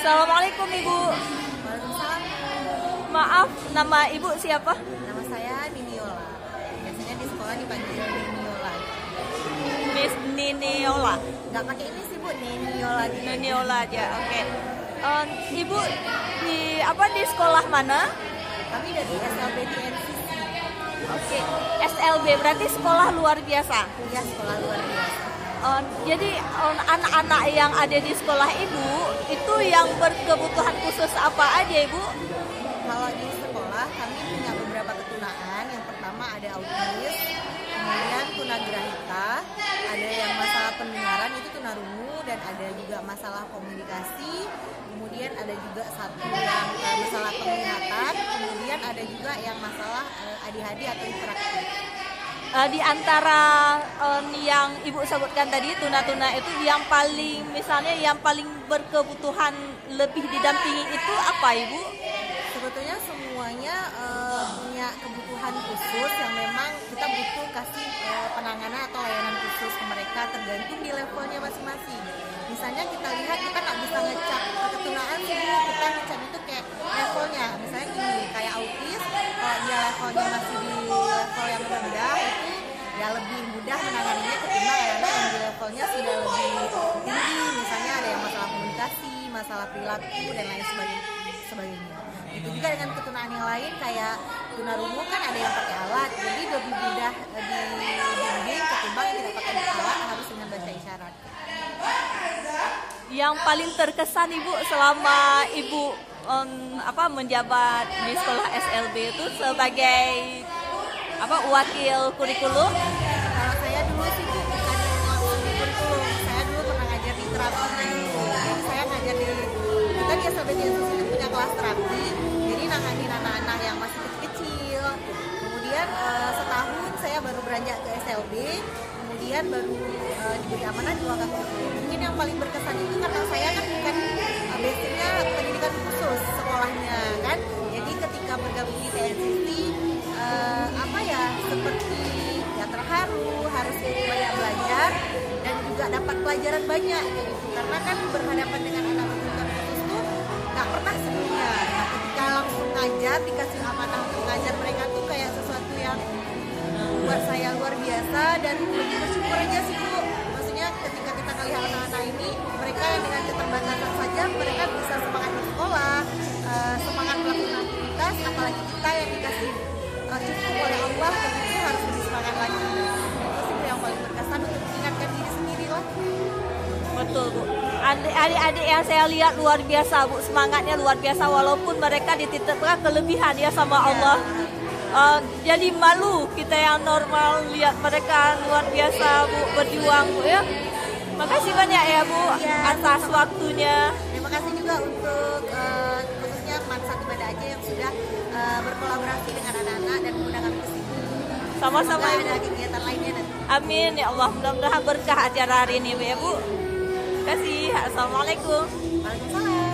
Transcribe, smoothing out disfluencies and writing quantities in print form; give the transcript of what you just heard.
Assalamualaikum Ibu. Waalaikumsalam. Maaf, nama Ibu siapa? Nama saya Niniola. Biasanya di sekolah dipanggil Niniola. Miss Niniola. Nggak pakai ini sih Bu, Niniola. Niniola aja, oke. Ibu di sekolah mana? Kami dari SLB TNCC. Oke, SLB berarti sekolah luar biasa. Ya, sekolah luar biasa. Jadi anak-anak yang ada di sekolah Ibu itu yang berkebutuhan khusus apa aja Ibu? Kalau di sekolah kami punya beberapa ketunaan. Yang pertama ada autis, kemudian tunagrahita, ada yang masalah pendengaran itu tunarungu, dan ada juga masalah komunikasi, kemudian ada juga satu yang masalah penglihatan, kemudian ada juga yang masalah ADHD atau hiperaktif. Di antara yang Ibu sebutkan tadi tuna-tuna itu yang paling misalnya yang paling berkebutuhan lebih didampingi itu apa Ibu? Sebetulnya semuanya punya kebutuhan khusus yang memang kita butuh kasih penanganan atau layanan khusus ke mereka tergantung di levelnya masing-masing. Misalnya kita lihat kita nggak bisa ngecap ketunaan sih Bu, kita ngecap itu kayak levelnya. Misalnya gini, kayak autis, kalau dia levelnya masih di level yang rendah itu ya lebih mudah menanganinya ketimbang anak yang di levelnya sudah lebih tinggi. Misalnya ada yang masalah komunikasi, masalah perilaku dan lain sebagainya. Itu juga dengan ketunaan yang lain kayak tunarungu kan ada yang pakai alat, jadi lebih mudah dibimbing ketimbang yang tidak pakai alat harus dengan bahasa isyarat. Yang paling terkesan Ibu selama Ibu menjabat di sekolah SLB itu sebagai wakil kurikulum? Kalau saya dulu sih Bu, bukan langsung di kurikulum, saya dulu pernah ngajar di terapi. Jadi saya ngajar kita di SLB itu punya kelas terapi, jadi nanganin anak-anak yang masih kecil. Kemudian setahun saya baru beranjak ke SLB, kemudian baru diberi amanah di wakil kurikulum. Mungkin yang paling berkesan itu karena saya kan bukan basicnya pendidikan khusus sekolahnya kan, jadi ketika bergabung di TNCC seperti ya terharu, harus banyak belajar dan juga dapat pelajaran banyak kayak gitu, karena kan berhadapan dengan anak berkebutuhan khusus tuh nggak pernah sebelumnya. Nah, ketika langsung ngajar, dikasih amanah untuk ngajar mereka tuh kayak sesuatu yang buat saya luar biasa dan lebih bersyukur aja sih Bu. Maksudnya ketika kita melihat anak-anak ini, mereka yang dengan keterbatasan saja mereka bisa semangat bersekolah, semangat melakukan aktivitas, apalagi kita yang dikasih cukup oleh Allah, tentu harus lebih semangat lagi. Itu sih yang paling berkesan untuk mengingatkan diri sendiri lah. Betul Bu. Adik-adik yang saya lihat luar biasa Bu, semangatnya luar biasa walaupun mereka dititipkan kelebihan ya sama Allah. Jadi malu kita yang normal lihat mereka luar biasa Bu berjuang Bu ya. Makasih banyak ya Bu atas waktunya. Terima kasih juga untuk khususnya Mansat Ibadah Aja yang sudah berkolaborasi dengan anak-anak dan menggunakan ke sini. Sama-sama Ibu. Ada kegiatan lainnya nanti. Amin ya Allah, mudah-mudahan berkah acara hari ini ya Bu. Terima kasih. Assalamualaikum. Waalaikumsalam.